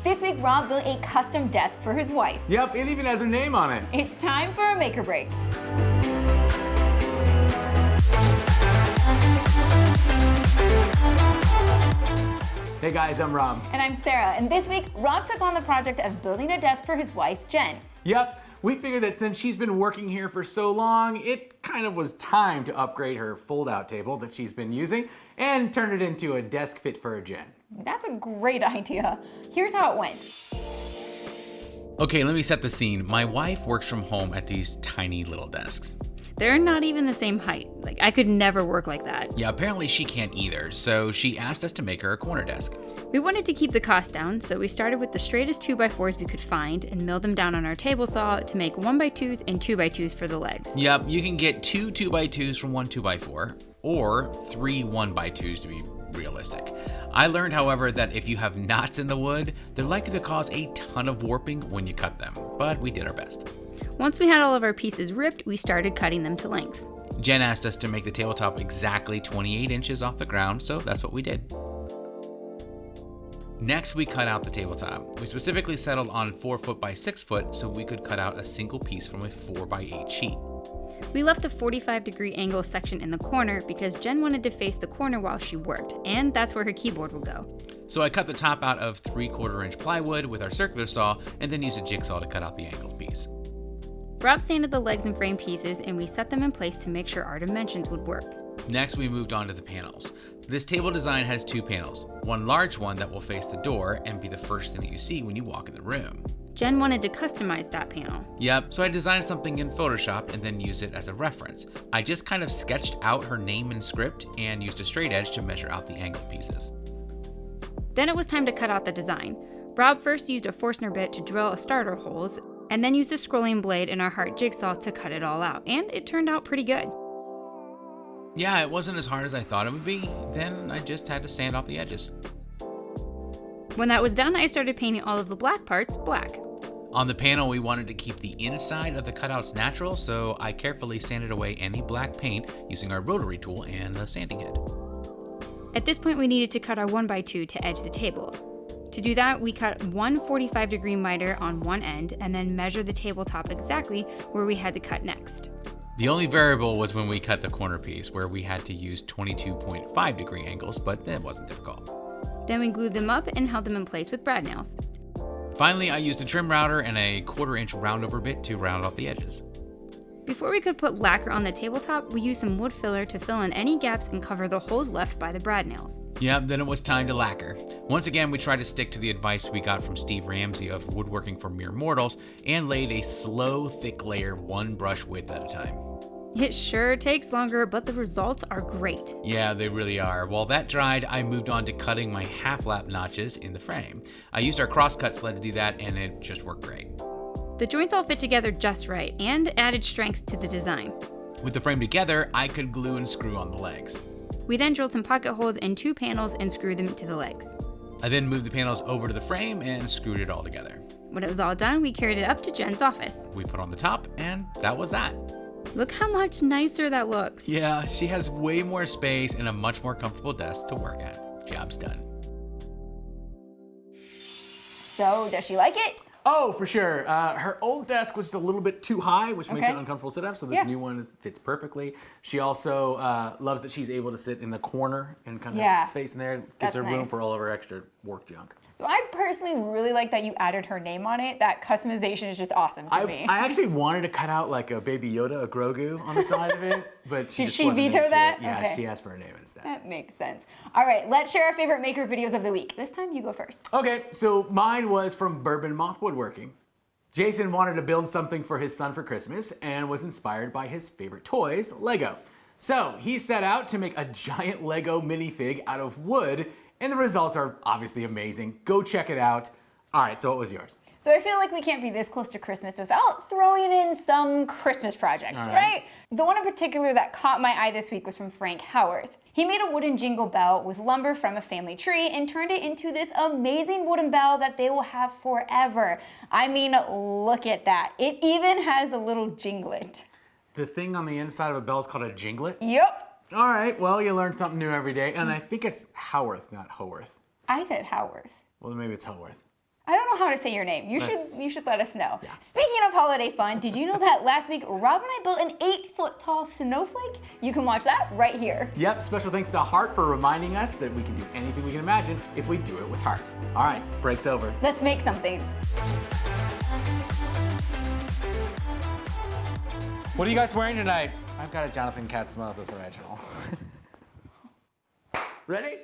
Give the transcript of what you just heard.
This week, Rob built a custom desk for his wife. Yep, it even has her name on it. It's time for a make or break. Hey guys, I'm Rob. And I'm Sarah, and this week, Rob took on the project of building a desk for his wife, Jen. Yep, we figured that since she's been working here for so long, it kind of was time to upgrade her fold-out table that she's been using and turn it into a desk fit for Jen. That's a great idea. Here's how it went. Okay, let me set the scene. My wife works from home at these tiny little desks. They're not even the same height. Like, I could never work like that. Yeah, apparently she can't either, so she asked us to make her a corner desk. We wanted to keep the cost down, so we started with the straightest 2x4s we could find and milled them down on our table saw to make 1x2s and 2x2s for the legs. Yep, you can get 2 2x2s from 1 2x4, or 3 1x2s to be realistic. I learned, however, that if you have knots in the wood, they're likely to cause a ton of warping when you cut them, but we did our best. Once we had all of our pieces ripped, we started cutting them to length. Jen asked us to make the tabletop exactly 28 inches off the ground, so that's what we did. Next, we cut out the tabletop. We specifically settled on 4 foot by 6 foot so we could cut out a single piece from a 4 by 8 sheet. We left a 45-degree angle section in the corner because Jen wanted to face the corner while she worked, and that's where her keyboard will go. So I cut the top out of 3/4 inch plywood with our circular saw and then used a jigsaw to cut out the angled piece. Rob sanded the legs and frame pieces, and we set them in place to make sure our dimensions would work. Next, we moved on to the panels. This table design has 2 panels, one large one that will face the door and be the first thing that you see when you walk in the room. Jen wanted to customize that panel. Yep, so I designed something in Photoshop and then used it as a reference. I just kind of sketched out her name in script and used a straight edge to measure out the angled pieces. Then it was time to cut out the design. Rob first used a Forstner bit to drill a starter holes, and then used a scrolling blade in our heart jigsaw to cut it all out, and it turned out pretty good. Yeah, it wasn't as hard as I thought it would be. Then I just had to sand off the edges. When that was done, I started painting all of the black parts black. On the panel, we wanted to keep the inside of the cutouts natural, so I carefully sanded away any black paint using our rotary tool and a sanding head. At this point, we needed to cut our 1x2 to edge the table. To do that, we cut one 45-degree miter on one end and then measured the tabletop exactly where we had to cut next. The only variable was when we cut the corner piece, where we had to use 22.5-degree angles, but it wasn't difficult. Then we glued them up and held them in place with brad nails. Finally, I used a trim router and a 1/4 inch roundover bit to round off the edges. Before we could put lacquer on the tabletop, we used some wood filler to fill in any gaps and cover the holes left by the brad nails. Yep, then it was time to lacquer. Once again, we tried to stick to the advice we got from Steve Ramsey of Woodworking for Mere Mortals and laid a slow, thick layer 1 brush width at a time. It sure takes longer, but the results are great. Yeah, they really are. While that dried, I moved on to cutting my half-lap notches in the frame. I used our crosscut sled to do that, and it just worked great. The joints all fit together just right and added strength to the design. With the frame together, I could glue and screw on the legs. We then drilled some pocket holes in 2 panels and screwed them to the legs. I then moved the panels over to the frame and screwed it all together. When it was all done, we carried it up to Jen's office. We put on the top, and that was that. Look how much nicer that looks. Yeah, she has way more space and a much more comfortable desk to work at. Job's done. So, does she like it? Oh, for sure. Her old desk was just a little bit too high, which makes it Okay. uncomfortable to sit up. So this Yeah. new one fits perfectly. She also loves that she's able to sit in the corner and kind of Yeah. face in there. Gives That's her room nice. for all of her extra work junk. So I personally really like that you added her name on it. That customization is just awesome to me. I actually wanted to cut out like a Baby Yoda, a Grogu on the side of it, but she Did just she wasn't veto into that? it. Yeah, Okay. she asked for her name instead. That makes sense. All right, let's share our favorite maker videos of the week. This time you go first. Okay, so mine was from Bourbon Moth Woodworking. Jason wanted to build something for his son for Christmas and was inspired by his favorite toys, Lego. So he set out to make a giant Lego minifig out of wood, and the results are obviously amazing. Go check it out. All right, so what was yours? So I feel like we can't be this close to Christmas without throwing in some Christmas projects, All right. right? The one in particular that caught my eye this week was from Frank Howarth. He made a wooden jingle bell with lumber from a family tree and turned it into this amazing wooden bell that they will have forever. I mean, look at that. It even has a little jinglet. The thing on the inside of a bell is called a jinglet? Yep. All right, well, you learn something new every day, and I think it's Howarth, not Haworth. I said Howarth. Well, maybe it's Haworth. I don't know how to say your name. You That's- should let us know. Speaking of holiday fun, did you know that last week Rob and I built an 8-foot tall snowflake? You can watch that right here. Yep, special thanks to Heart for reminding us that we can do anything we can imagine if we do it with heart. All right, break's over. Let's make something. What are you guys wearing tonight? I've got a Jonathan Katz Moses original. Ready?